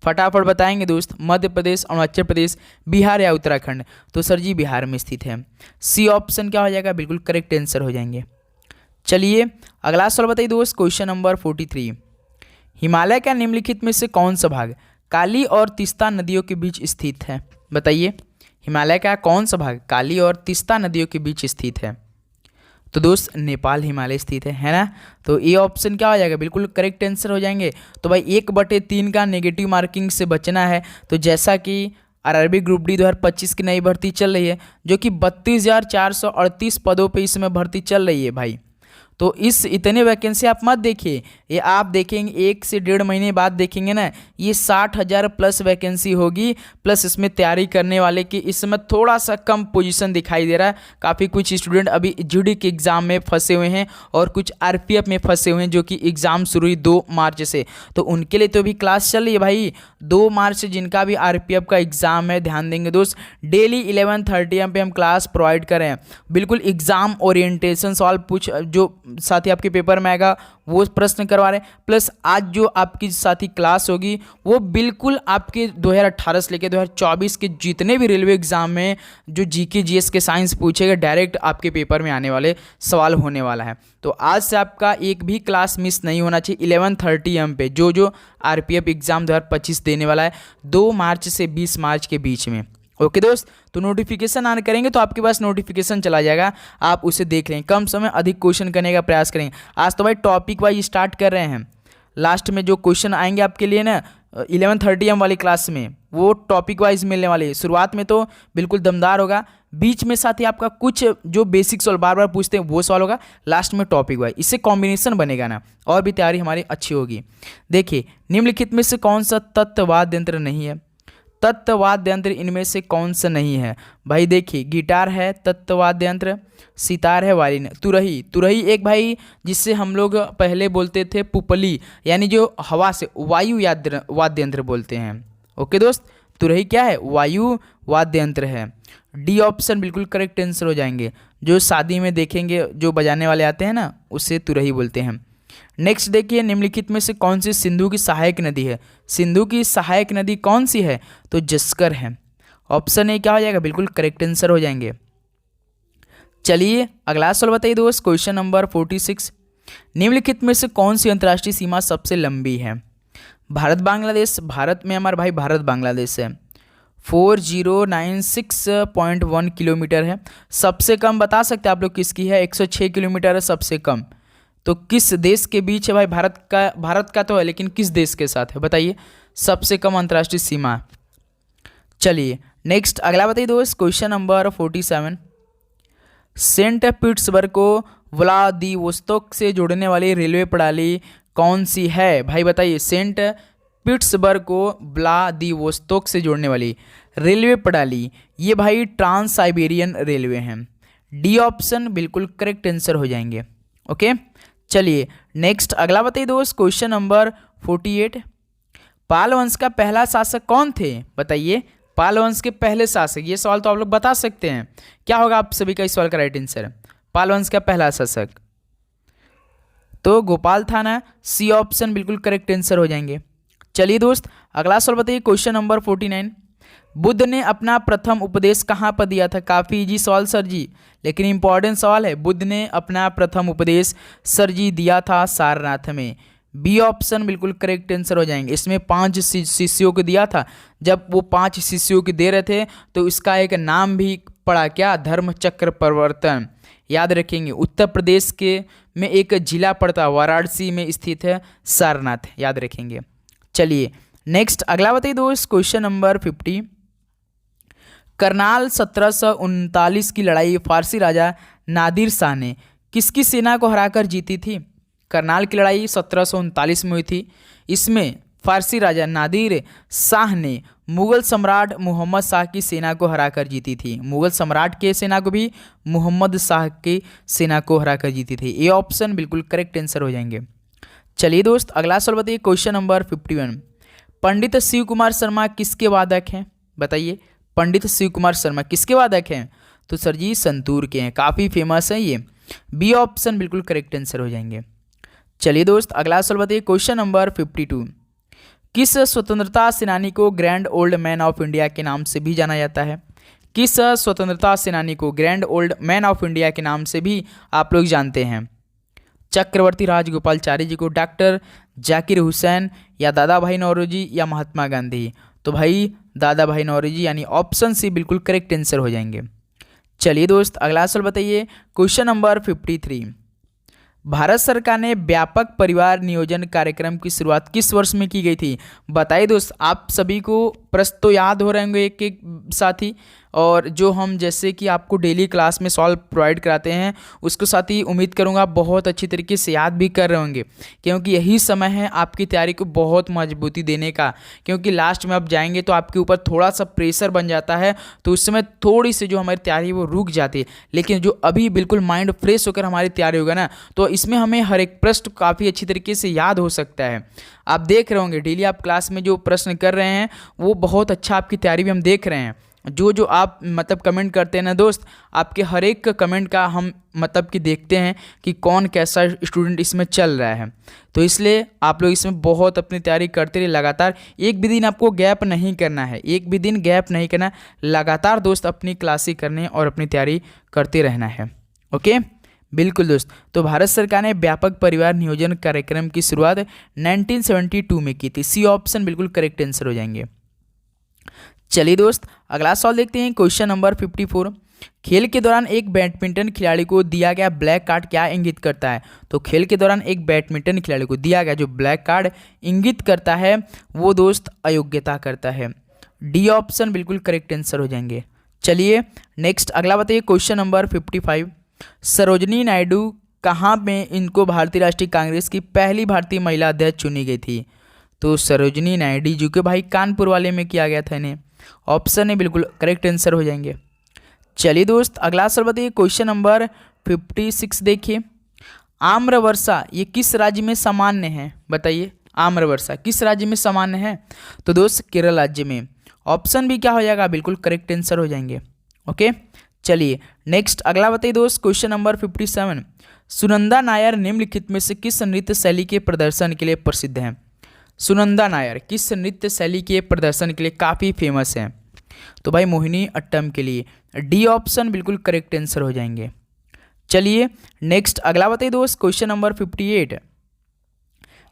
फटाफट बताएंगे दोस्त। मध्य प्रदेश, अरुणाचल प्रदेश, बिहार या उत्तराखंड? तो सर जी बिहार में स्थित है। सी ऑप्शन क्या हो जाएगा, बिल्कुल करेक्ट आंसर हो जाएंगे। चलिए अगला सवाल बताइए दोस्त क्वेश्चन नंबर 43। हिमालय का निम्नलिखित में से कौन सा भाग काली और तीस्ता नदियों के बीच स्थित है? बताइए हिमालय का कौन सा भाग काली और तीस्ता नदियों के बीच स्थित है? तो दोस्त नेपाल हिमालय स्थित है ना। तो ये ऑप्शन क्या हो जाएगा, बिल्कुल करेक्ट आंसर हो जाएंगे। तो भाई 1/3 का नेगेटिव मार्किंग से बचना है। तो जैसा कि आरआरबी ग्रुप डी 2025 की नई भर्ती चल रही है जो कि 32,438 पदों पे इसमें भर्ती चल रही है भाई। तो इस इतने वैकेंसी आप मत देखिए, ये आप देखेंगे 1 से 1.5 महीने बाद देखेंगे ना, ये 60,000 प्लस वैकेंसी होगी। प्लस इसमें तैयारी करने वाले की इसमें थोड़ा सा कम पोजीशन दिखाई दे रहा है। काफ़ी कुछ स्टूडेंट अभी जीडी के एग्ज़ाम में फंसे हुए हैं और कुछ आरपीएफ में फंसे हुए हैं जो कि एग्ज़ाम शुरू हुई 2 मार्च से। तो उनके लिए तो अभी क्लास चल रही है भाई। 2 मार्च से जिनका भी आरपीएफ का एग्ज़ाम है, ध्यान देंगे दोस्त, डेली 11:30 AM पे हम क्लास प्रोवाइड कर रहे हैं। बिल्कुल एग्ज़ाम ओरिएंटेशन सवाल पूछ जो साथी आपके पेपर में आएगा वो प्रश्न करवा रहे हैं। प्लस आज जो आपकी साथी क्लास होगी वो बिल्कुल आपके 2018 से लेकर 2024 के जितने भी रेलवे एग्जाम में जो जीके जीएस के साइंस पूछेगा डायरेक्ट आपके पेपर में आने वाले सवाल होने वाला है। तो आज से आपका एक भी क्लास मिस नहीं होना चाहिए 11:30 AM पे जो आरपीएफ एग्जाम 2025 देने वाला है 2 मार्च से 20 मार्च के बीच में। ओके दोस्त, तो नोटिफिकेशन ऑन करेंगे तो आपके पास नोटिफिकेशन चला जाएगा, आप उसे देख लें। कम समय अधिक क्वेश्चन करने का प्रयास करेंगे। आज तो भाई टॉपिक वाइज स्टार्ट कर रहे हैं। लास्ट में जो क्वेश्चन आएंगे आपके लिए ना 11:30 AM वाली क्लास में वो टॉपिक वाइज मिलने वाले हैं। शुरुआत में तो बिल्कुल दमदार होगा, बीच में साथ ही आपका कुछ जो बेसिक सवाल बार बार पूछते हैं वो सवाल होगा, लास्ट में टॉपिक वाइज। इससे कॉम्बिनेशन बनेगा ना और भी तैयारी हमारी अच्छी होगी। देखिए निम्नलिखित में से कौन सा तत्ववाद्य यंत्र नहीं है? तत्ववाद्य यंत्र इनमें से कौन सा नहीं है? भाई देखिए गिटार है तत्ववाद्य यंत्र, सितार है, वायलिन, तुरही एक भाई जिससे हम लोग पहले बोलते थे पुपली, यानी जो हवा से वायु वाद्य यंत्र बोलते हैं। ओके दोस्त, तुरही क्या है? वायु वाद्य यंत्र है। डी ऑप्शन बिल्कुल करेक्ट आंसर हो जाएंगे। जो शादी में देखेंगे जो बजाने वाले आते हैं ना उससे तुरही बोलते हैं। नेक्स्ट देखिए निम्नलिखित में से कौन सी सिंधु की सहायक नदी है? सिंधु की सहायक नदी कौन सी है? तो जस्कर है। ऑप्शन ए क्या हो जाएगा? बिल्कुल करेक्ट आंसर हो जाएंगे। चलिए अगला सवाल बताइए दोस्त क्वेश्चन नंबर 46। निम्नलिखित में से कौन सी अंतर्राष्ट्रीय सीमा सबसे लंबी है? भारत बांग्लादेश। भारत में हमारा भाई भारत बांग्लादेश है 4096.1 किलोमीटर है। सबसे कम बता सकते हैं आप लोग किसकी है? 106 किलोमीटर है सबसे कम। तो किस देश के बीच है भाई? भारत का तो है लेकिन किस देश के साथ है बताइए? सबसे कम अंतर्राष्ट्रीय सीमा। चलिए नेक्स्ट अगला बताइए दोस्त क्वेश्चन नंबर 47। सेंट पीटर्सबर्ग को व्लादिवोस्तोक से जोड़ने वाली रेलवे प्रणाली कौन सी है? भाई बताइए सेंट पीटर्सबर्ग को व्लादिवोस्तोक से जोड़ने वाली रेलवे प्रणाली, ये भाई ट्रांस साइबेरियन रेलवे हैं। डी ऑप्शन बिल्कुल करेक्ट आंसर हो जाएंगे। ओके चलिए नेक्स्ट अगला बताइए दोस्त क्वेश्चन नंबर 48। पाल वंश का पहला शासक कौन थे? बताइए पाल वंश के पहले शासक। ये सवाल तो आप लोग बता सकते हैं। क्या होगा आप सभी का इस सवाल का राइट आंसर? पाल वंश का पहला शासक तो गोपाल था ना। सी ऑप्शन बिल्कुल करेक्ट आंसर हो जाएंगे। चलिए दोस्त अगला सवाल बताइए क्वेश्चन नंबर 49। बुद्ध ने अपना प्रथम उपदेश कहाँ पर दिया था? काफ़ी इजी सवाल सर जी, लेकिन इंपॉर्टेंट सवाल है। बुद्ध ने अपना प्रथम उपदेश सर जी दिया था सारनाथ में। बी ऑप्शन बिल्कुल करेक्ट आंसर हो जाएंगे। इसमें 5 शिष्यों को दिया था, जब वो 5 शिष्यों को दे रहे थे तो इसका एक नाम भी पड़ा, क्या, धर्म चक्र प्रवर्तन। याद रखेंगे, उत्तर प्रदेश के में एक जिला पड़ता है, वाराणसी में स्थित है सारनाथ, याद रखेंगे। चलिए नेक्स्ट अगला बताइए दोस्त, क्वेश्चन नंबर 50। करनाल 1739 की लड़ाई फारसी राजा नादिर शाह ने किसकी सेना को हराकर जीती थी? करनाल की लड़ाई 1739 में हुई थी। इसमें फारसी राजा नादिर शाह ने मुगल सम्राट मोहम्मद शाह की सेना को हराकर जीती थी। मुगल सम्राट के सेना को भी मोहम्मद शाह की सेना को हराकर जीती थी। ये ऑप्शन बिल्कुल करेक्ट आंसर हो जाएंगे। चलिए दोस्त अगला सवाल बताइए, क्वेश्चन नंबर 51। पंडित शिव कुमार शर्मा किसके वादक हैं? बताइए, पंडित शिव कुमार शर्मा किसके वादक हैं? तो सर जी संतूर के हैं, काफ़ी फेमस है ये। बी ऑप्शन बिल्कुल करेक्ट आंसर हो जाएंगे। चलिए दोस्त अगला सवाल बताइए, क्वेश्चन नंबर 52। किस स्वतंत्रता सेनानी को grand old man of India के नाम से भी जाना जाता है? किस स्वतंत्रता सेनानी को grand old man of India के नाम से भी आप लोग जानते हैं? चक्रवर्ती राजगोपालचारी जी को, डॉक्टर जाकिर हुसैन, या दादा भाई नौरोजी, या महात्मा गांधी? तो भाई दादा भाई नौरोजी, यानी ऑप्शन सी बिल्कुल करेक्ट आंसर हो जाएंगे। चलिए दोस्त अगला सवाल बताइए, क्वेश्चन नंबर 53। भारत सरकार ने व्यापक परिवार नियोजन कार्यक्रम की शुरुआत किस वर्ष में की गई थी? बताइए दोस्त, आप सभी को प्रश्न तो याद हो रहे होंगे एक एक साथ ही, और जो हम जैसे कि आपको डेली क्लास में सॉल्व प्रोवाइड कराते हैं उसको साथ ही उम्मीद करूंगा बहुत अच्छी तरीके से याद भी कर रहे होंगे, क्योंकि यही समय है आपकी तैयारी को बहुत मजबूती देने का। क्योंकि लास्ट में आप जाएंगे तो आपके ऊपर थोड़ा सा प्रेशर बन जाता है, तो उस समय थोड़ी सी जो हमारी तैयारी वो रुक जाती है। लेकिन जो अभी बिल्कुल माइंड फ्रेश होकर हमारी तैयारी होगा ना, तो इसमें हमें हर एक प्रश्न काफ़ी अच्छी तरीके से याद हो सकता है। आप देख रहे होंगे डेली आप क्लास में जो प्रश्न कर रहे हैं वो बहुत अच्छा आपकी तैयारी भी हम देख रहे हैं। जो आप मतलब कमेंट करते हैं ना दोस्त, आपके हर एक कमेंट का हम मतलब कि देखते हैं कि कौन कैसा स्टूडेंट इसमें चल रहा है। तो इसलिए आप लोग इसमें बहुत अपनी तैयारी करते रहिए लगातार। एक भी दिन आपको गैप नहीं करना है, एक भी दिन गैप नहीं करना, लगातार दोस्त अपनी क्लासें करने और अपनी तैयारी करते रहना है। ओके बिल्कुल दोस्त। तो भारत सरकार ने व्यापक परिवार नियोजन कार्यक्रम की शुरुआत 1972 में की थी। सी ऑप्शन बिल्कुल करेक्ट आंसर हो जाएंगे। चलिए दोस्त अगला सवाल देखते हैं, क्वेश्चन नंबर 54। खेल के दौरान एक बैडमिंटन खिलाड़ी को दिया गया ब्लैक कार्ड क्या इंगित करता है? तो खेल के दौरान एक बैडमिंटन खिलाड़ी को दिया गया जो ब्लैक कार्ड इंगित करता है वो दोस्त अयोग्यता करता है। डी ऑप्शन बिल्कुल करेक्ट आंसर हो जाएंगे। चलिए नेक्स्ट अगला बताइए, क्वेश्चन नंबर 55। सरोजनी नायडू कहाँ में इनको भारतीय राष्ट्रीय कांग्रेस की पहली भारतीय महिला अध्यक्ष चुनी गई थी? तो सरोजनी नायडू जी के भाई कानपुर वाले में किया गया था इन्हें। ऑप्शन ए बिल्कुल करेक्ट आंसर हो जाएंगे। चलिए दोस्त अगला सवाल बताइए, क्वेश्चन नंबर 56 देखिए। आम्रवर्षा ये किस राज्य में सामान्य है? बताइए आम्रवर्षा किस राज्य में सामान्य है? तो दोस्त केरल राज्य में। ऑप्शन भी क्या हो जाएगा? बिल्कुल करेक्ट आंसर हो जाएंगे। ओके चलिए नेक्स्ट अगला बताइए दोस्त, क्वेश्चन नंबर 57। सुनंदा नायर निम्नलिखित में से किस नृत्य शैली के प्रदर्शन के लिए प्रसिद्ध हैं? सुनंदा नायर किस नृत्य शैली के प्रदर्शन के लिए काफ़ी फेमस हैं? तो भाई मोहिनी अट्टम के लिए। डी ऑप्शन बिल्कुल करेक्ट आंसर हो जाएंगे। चलिए नेक्स्ट अगला बताइए दोस्त, क्वेश्चन नंबर 58।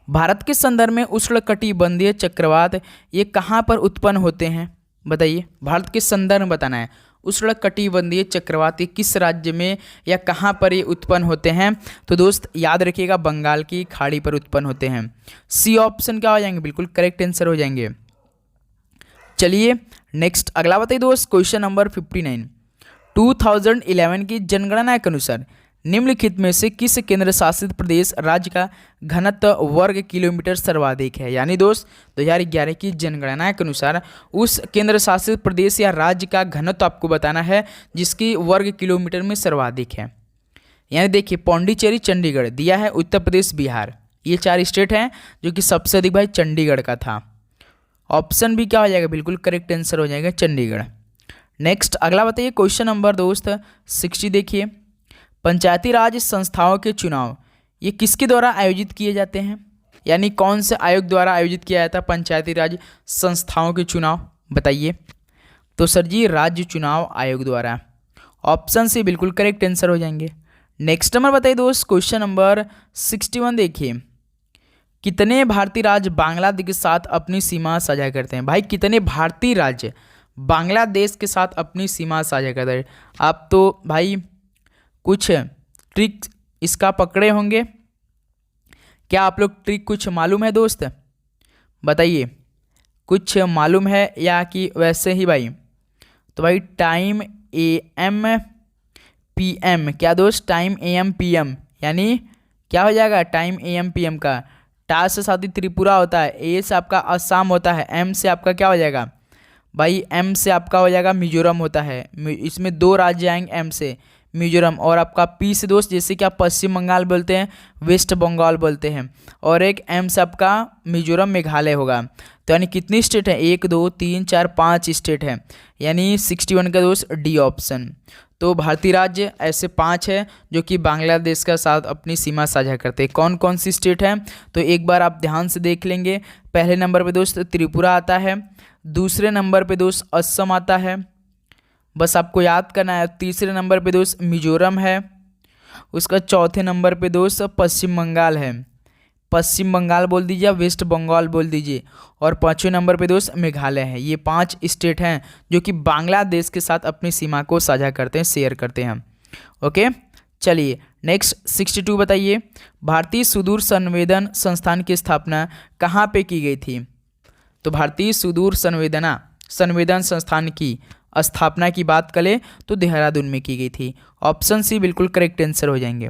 भारत के संदर्भ में उष्णकटिबंधीय चक्रवात ये कहाँ पर उत्पन्न होते हैं? बताइए भारत के संदर्भ में बताना है। उष्णकटिबंधीय चक्रवात किस राज्य में या कहाँ पर ये उत्पन्न होते हैं? तो दोस्त याद रखिएगा बंगाल की खाड़ी पर उत्पन्न होते हैं। सी ऑप्शन क्या हो जाएंगे? बिल्कुल करेक्ट आंसर हो जाएंगे। चलिए नेक्स्ट अगला बताइए दोस्त, क्वेश्चन नंबर 59। 2011 की जनगणना के अनुसार निम्नलिखित में से किस केंद्र शासित प्रदेश राज्य का घनत्व वर्ग किलोमीटर सर्वाधिक है? यानी दोस्त 2011 की जनगणना के अनुसार उस केंद्र शासित प्रदेश या राज्य का घनत्व आपको बताना है जिसकी वर्ग किलोमीटर में सर्वाधिक है। यानी देखिए पौंडीचेरी, चंडीगढ़ दिया है, उत्तर प्रदेश, बिहार, ये 4 स्टेट हैं जो कि सबसे अधिक भाई चंडीगढ़ का था। ऑप्शन भी क्या हो जाएगा? बिल्कुल करेक्ट आंसर हो जाएगा चंडीगढ़। नेक्स्ट अगला बताइए, क्वेश्चन नंबर दोस्त 60 देखिए। पंचायती राज संस्थाओं के चुनाव ये किसके द्वारा आयोजित किए जाते हैं? यानी कौन से आयोग द्वारा आयोजित किया जाता है पंचायती राज संस्थाओं के चुनाव? बताइए। तो सर जी राज्य चुनाव आयोग द्वारा। ऑप्शन से बिल्कुल करेक्ट आंसर हो जाएंगे। नेक्स्ट नंबर बताइए दोस्त, क्वेश्चन नंबर 61 देखिए। कितने भारतीय राज्य बांग्लादेश के साथ अपनी सीमा साझा करते हैं? भाई कितने भारतीय राज्य बांग्लादेश के साथ अपनी सीमा साझा करते हैं? आप तो भाई कुछ ट्रिक इसका पकड़े होंगे। क्या आप लोग ट्रिक कुछ मालूम है दोस्त? बताइए, कुछ मालूम है या कि वैसे ही भाई? तो भाई टाइम AM PM, क्या दोस्त? टाइम AM PM यानी क्या हो जाएगा? टाइम AM PM का टा से साथ ही त्रिपुरा होता है, ए से आपका असम होता है, एम से आपका क्या हो जाएगा भाई? एम से आपका हो जाएगा मिजोरम होता है। इसमें 2 राज्य आएंगे एम से, मिजोरम, और आपका पी से दोस्त जैसे कि आप पश्चिम बंगाल बोलते हैं, वेस्ट बंगाल बोलते हैं, और एक एम से आपका मिजोरम मेघालय होगा। तो यानी कितनी स्टेट है? 1 2 3 4 5 स्टेट है, यानी 61 का दोस्त डी ऑप्शन। तो भारतीय राज्य ऐसे 5 है जो कि बांग्लादेश का साथ अपनी सीमा साझा करते हैं। कौन कौन सी स्टेट है? तो एक बार आप ध्यान से देख लेंगे। पहले नंबर पे दोस्त त्रिपुरा आता है, दूसरे नंबर पे दोस्त असम आता है, बस आपको याद करना है। तीसरे नंबर पे दोस्त मिजोरम है, उसका चौथे नंबर पे दोस्त पश्चिम बंगाल है, पश्चिम बंगाल बोल दीजिए या वेस्ट बंगाल बोल दीजिए, और 5वें नंबर पे दोस्त मेघालय है। ये 5 स्टेट हैं जो कि बांग्लादेश के साथ अपनी सीमा को साझा करते हैं, शेयर करते हैं। ओके, चलिए नेक्स्ट 62 बताइए। भारतीय सुदूर संवेदन संस्थान की स्थापना कहाँ पे की गई थी? तो भारतीय सुदूर संवेदन संस्थान की स्थापना की बात करें तो देहरादून में की गई थी। ऑप्शन सी बिल्कुल करेक्ट आंसर हो जाएंगे।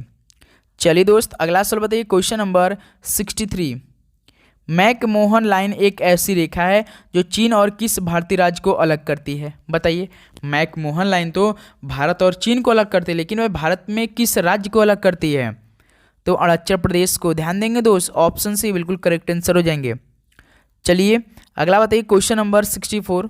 चलिए दोस्त अगला सवाल बताइए, क्वेश्चन नंबर 63। मैकमोहन लाइन एक ऐसी रेखा है जो चीन और किस भारतीय राज्य को अलग करती है? बताइए, मैकमोहन लाइन तो भारत और चीन को अलग करती है, लेकिन वह भारत में किस राज्य को अलग करती है? तो अरुणाचल प्रदेश को। ध्यान देंगे दोस्त, ऑप्शन सी बिल्कुल करेक्ट आंसर हो जाएंगे। चलिए अगला बताइए, क्वेश्चन नंबर 64।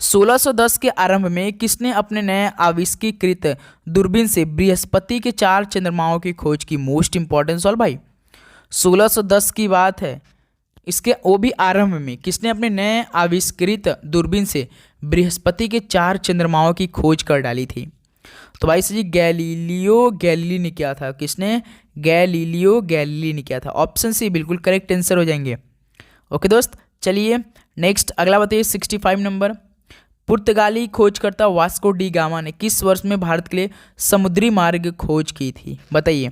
1610 के आरंभ में किसने अपने नए आविष्कृत दूरबीन से बृहस्पति के 4 चंद्रमाओं की खोज की? मोस्ट इंपॉर्टेंट सवाल भाई, 1610 की बात है, इसके वो भी आरंभ में किसने अपने नए आविष्कृत दूरबीन से बृहस्पति के 4 चंद्रमाओं की खोज कर डाली थी? तो भाई जी गैलीलियो गैलीली ने किया था। किसने? गैलीलियो गैलीली ने किया था। ऑप्शन सी बिल्कुल करेक्ट आंसर हो जाएंगे। ओके दोस्त, चलिए नेक्स्ट अगला बताइए 65 नंबर। पुर्तगाली खोजकर्ता वास्को डी गामा ने किस वर्ष में भारत के लिए समुद्री मार्ग खोज की थी? बताइए,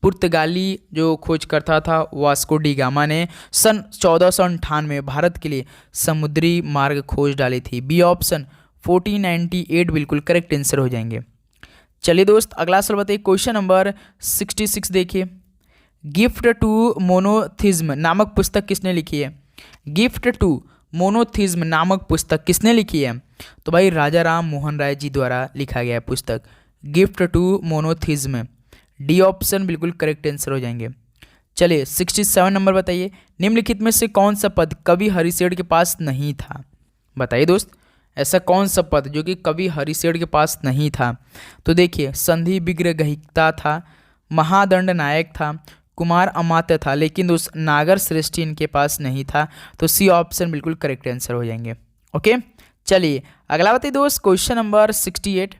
पुर्तगाली जो खोजकर्ता था वास्को डी गामा ने सन 1498 में भारत के लिए समुद्री मार्ग खोज डाली थी। बी ऑप्शन 1498 बिल्कुल करेक्ट आंसर हो जाएंगे। चलिए दोस्त अगला सवाल बताइए, क्वेश्चन नंबर 66 देखिए। गिफ्ट टू मोनोथिज्म नामक पुस्तक किसने लिखी है? गिफ्ट टू मोनोथिज्म नामक पुस्तक किसने लिखी है? तो भाई राजा राम मोहन राय जी द्वारा लिखा गया है पुस्तक gift to monotheism. D option बिल्कुल करेक्ट आंसर हो जाएंगे। चलिए 67 नंबर बताइए, निम्नलिखित में से कौन सा पद कवि हरिशेठ के पास नहीं था? बताइए दोस्त, ऐसा कौन सा पद जो कि कवि हरिशेठ के पास नहीं था? तो देखिए, संधि विग्रहिता था, महादंड नायक था, कुमार अमात्य था, लेकिन उस नागर श्रेष्ठी इनके पास नहीं था। तो सी ऑप्शन बिल्कुल करेक्ट आंसर हो जाएंगे। ओके, चलिए अगला बताइए दोस्त, क्वेश्चन नंबर 68।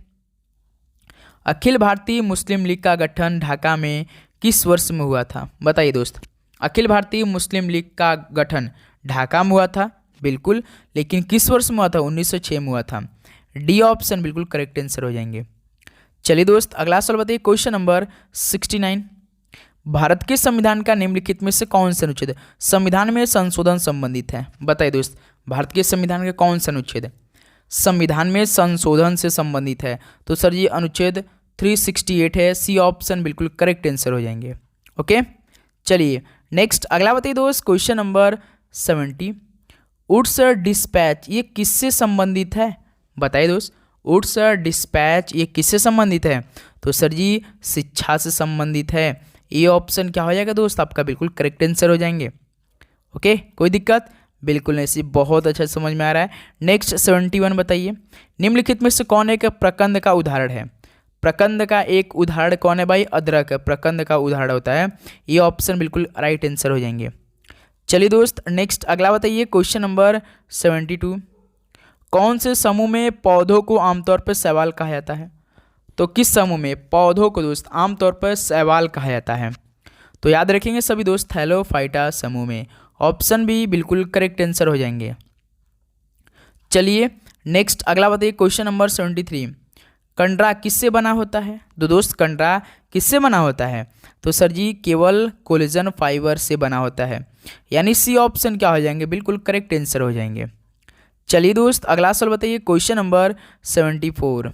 अखिल भारतीय मुस्लिम लीग का गठन ढाका में किस वर्ष में हुआ था? बताइए दोस्त, अखिल भारतीय मुस्लिम लीग का गठन ढाका में हुआ था बिल्कुल, लेकिन किस वर्ष में हुआ था? 1906 में हुआ था। डी ऑप्शन बिल्कुल करेक्ट आंसर हो जाएंगे। चलिए दोस्त अगला सवाल बताइए, क्वेश्चन नंबर 69। भारत के संविधान का निम्नलिखित में से कौन सा अनुच्छेद संविधान में संशोधन संबंधित है? बताइए दोस्त, भारत के संविधान का कौन सा अनुच्छेद संविधान में संशोधन से संबंधित है? तो सर ये अनुच्छेद 368 है। सी ऑप्शन बिल्कुल करेक्ट आंसर हो जाएंगे। ओके, चलिए नेक्स्ट अगला बताइए दोस्त, क्वेश्चन नंबर 70। वुड्स डिस्पैच ये किससे संबंधित है? बताइए दोस्त, वुड्स डिस्पैच ये किससे संबंधित है? तो सर जी शिक्षा से संबंधित है। ये ऑप्शन क्या हो जाएगा दोस्त आपका? बिल्कुल करेक्ट आंसर हो जाएंगे। ओके, कोई दिक्कत? बिल्कुल नहीं, बहुत अच्छा समझ में आ रहा है। नेक्स्ट 71 बताइए, निम्नलिखित में से कौन एक प्रकंद का उदाहरण है? प्रकंद का एक उदाहरण कौन है भाई? अदरक प्रकंद का उदाहरण होता है। ये ऑप्शन बिल्कुल राइट आंसर हो जाएंगे। चलिए दोस्त नेक्स्ट अगला बताइए, क्वेश्चन नंबर 72। कौन से समूह में पौधों को आमतौर पर शैवाल कहा जाता है? तो किस समूह में पौधों को दोस्त आमतौर पर शैवाल कहा जाता है? तो याद रखेंगे सभी दोस्त, थैलोफाइटा समूह में। ऑप्शन बी बिल्कुल करेक्ट आंसर हो जाएंगे। चलिए नेक्स्ट अगला बताइए, क्वेश्चन नंबर 73, कंडरा किससे बना होता है? तो दोस्त कंडरा किससे बना होता है? तो सर जी केवल कोलेजन फाइबर से बना होता है, यानी सी ऑप्शन क्या हो जाएंगे, बिल्कुल करेक्ट आंसर हो जाएंगे। चलिए दोस्त अगला सवाल बताइए, क्वेश्चन नंबर 74,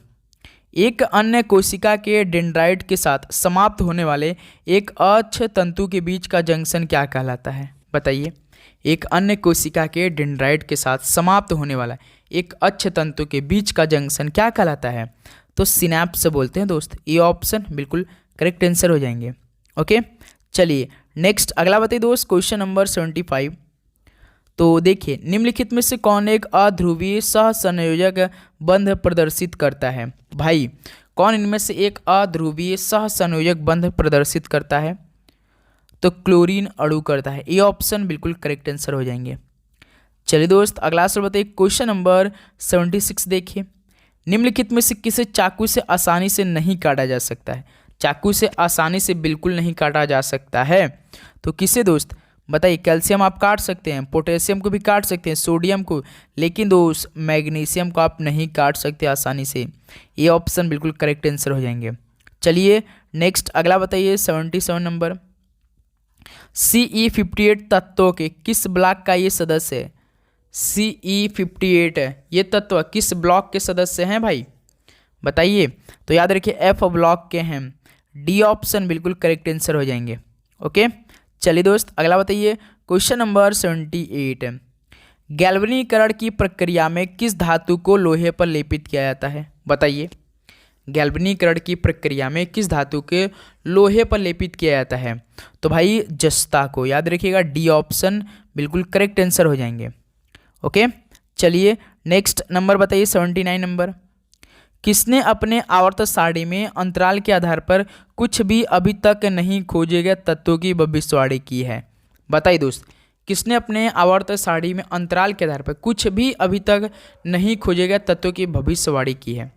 एक अन्य कोशिका के डेंड्राइट के साथ समाप्त होने वाले एक अक्ष तंतु के बीच का जंक्शन क्या कहलाता है? बताइए, एक अन्य कोशिका के डेंड्राइट के साथ समाप्त होने वाला एक अक्ष तंतु के बीच का जंक्शन क्या कहलाता है? तो सिनैप्स बोलते हैं दोस्त। ये ऑप्शन बिल्कुल करेक्ट आंसर हो जाएंगे। ओके, चलिए नेक्स्ट अगला बताइए दोस्त, क्वेश्चन नंबर 75, तो देखिए निम्नलिखित में से कौन एक अध्रुवीय सहसंयोजक बंध प्रदर्शित करता है? भाई कौन इनमें से एक अध्रुवीय सहसंयोजक बंध प्रदर्शित करता है? तो क्लोरीन अणु करता है। ये ऑप्शन बिल्कुल करेक्ट आंसर हो जाएंगे। चलिए दोस्त अगला सवाल बताइए, क्वेश्चन नंबर 76 देखिए, निम्नलिखित में से किसे चाकू से आसानी से नहीं काटा जा सकता है? चाकू से आसानी से बिल्कुल नहीं काटा जा सकता है, तो किसे दोस्त? बताइए, कैल्शियम आप काट सकते हैं, पोटेशियम को भी काट सकते हैं, सोडियम को, लेकिन दोस्त मैग्नीशियम को आप नहीं काट सकते आसानी से। ये ऑप्शन बिल्कुल करेक्ट आंसर हो जाएंगे। चलिए नेक्स्ट अगला बताइए, 77 नंबर, CE58 तत्वों के किस ब्लॉक का ये सदस्य है? CE58 ये तत्व किस ब्लॉक के सदस्य हैं भाई? बताइए। तो याद रखिए F ब्लॉक के हैं। डी ऑप्शन बिल्कुल करेक्ट आंसर हो जाएंगे। ओके, चलिए दोस्त अगला बताइए, क्वेश्चन नंबर 78, गैल्वेनीकरण की प्रक्रिया में किस धातु को लोहे पर लेपित किया जाता है? बताइए, गैल्वेनीकरण की प्रक्रिया में किस धातु के लोहे पर लेपित किया जाता है? तो भाई जस्ता को। याद रखिएगा डी ऑप्शन बिल्कुल करेक्ट आंसर हो जाएंगे। ओके, चलिए नेक्स्ट नंबर बताइए, 79 नंबर, किसने अपने आवर्त सारणी में अंतराल के आधार पर कुछ भी अभी तक नहीं खोजे गए तत्वों की भविष्यवाणी की है? बताइए दोस्त, किसने अपने आवर्त सारणी में अंतराल के आधार पर कुछ भी अभी तक नहीं खोजे गए तत्वों की भविष्यवाणी की है?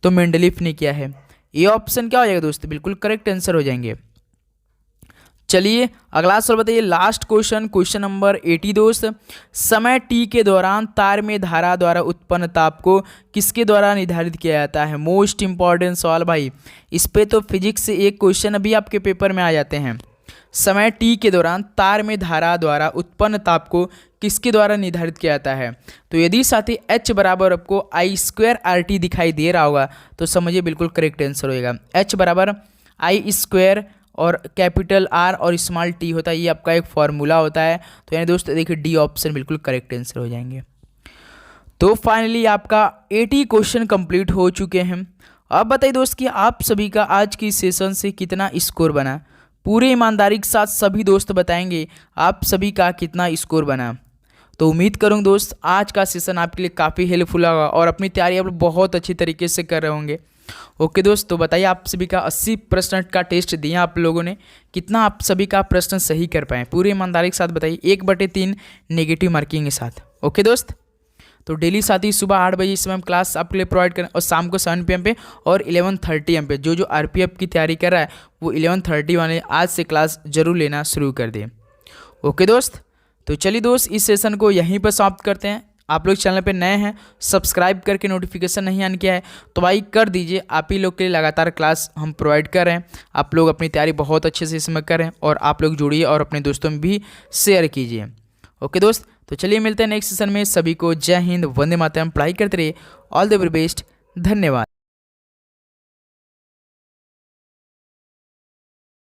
तो मेंडलीफ ने किया है। ये ऑप्शन क्या हो जाएगा दोस्त? बिल्कुल करेक्ट आंसर हो जाएंगे। चलिए अगला सवाल बताइए, लास्ट क्वेश्चन, क्वेश्चन नंबर 80 दोस्त, समय टी के दौरान तार में धारा द्वारा उत्पन्न ताप को किसके द्वारा निर्धारित किया जाता है? मोस्ट इंपॉर्टेंट सवाल भाई, इस पे तो फिजिक्स से एक क्वेश्चन अभी आपके पेपर में आ जाते हैं। समय टी के दौरान तार में धारा द्वारा उत्पन्न ताप को किसके द्वारा निर्धारित किया जाता है? तो यदि साथी H बराबर आपको I²RT दिखाई दे रहा होगा तो समझिए बिल्कुल करेक्ट आंसर होएगा। H बराबर I² और कैपिटल R और स्मॉल t होता है, ये आपका एक फॉर्मूला होता है। तो यानी दोस्त देखिए डी ऑप्शन बिल्कुल करेक्ट आंसर हो जाएंगे। तो फाइनली आपका 80 क्वेश्चन कंप्लीट हो चुके हैं। अब बताइए दोस्त कि आप सभी का आज की सेशन से कितना स्कोर बना? पूरी ईमानदारी के साथ सभी दोस्त बताएंगे आप सभी का कितना स्कोर बना। तो उम्मीद करूँगा दोस्त आज का सेशन आपके लिए काफ़ी हेल्पफुल होगा और अपनी तैयारी आप बहुत अच्छी तरीके से कर रहे होंगे। ओके दोस्त, तो बताइए आप सभी का 80 प्रश्न का टेस्ट दिया आप लोगों ने, कितना आप सभी का प्रश्न सही कर पाए? पूरी ईमानदारी के साथ बताइए, 1/3 नेगेटिव मार्किंग के साथ। ओके दोस्त, तो डेली साथी सुबह 8 बजे इस समय हम क्लास आपके लिए प्रोवाइड करें और शाम को 7 PM पे और 11:30 AM पे जो RPF की तैयारी कर रहा है वो 11:30 वाले आज से क्लास जरूर लेना शुरू कर दे। ओके दोस्त, तो चलिए दोस्त इस सेशन को यहीं पर समाप्त करते हैं। आप लोग चैनल पे नए हैं, सब्सक्राइब करके नोटिफिकेशन नहीं ऑन किया है तो भाई कर दीजिए। आप ही लोग के लिए लगातार क्लास हम प्रोवाइड कर रहे हैं। आप लोग अपनी तैयारी बहुत अच्छे से इसमें करें और आप लोग जुड़िए और अपने दोस्तों में भी शेयर कीजिए। ओके दोस्त, तो चलिए मिलते हैं नेक्स्ट सेशन में। सभी को जय हिंद, वंदे मातरम, पढ़ाई करते रहिए। ऑल द वेरी बेस्ट, धन्यवाद।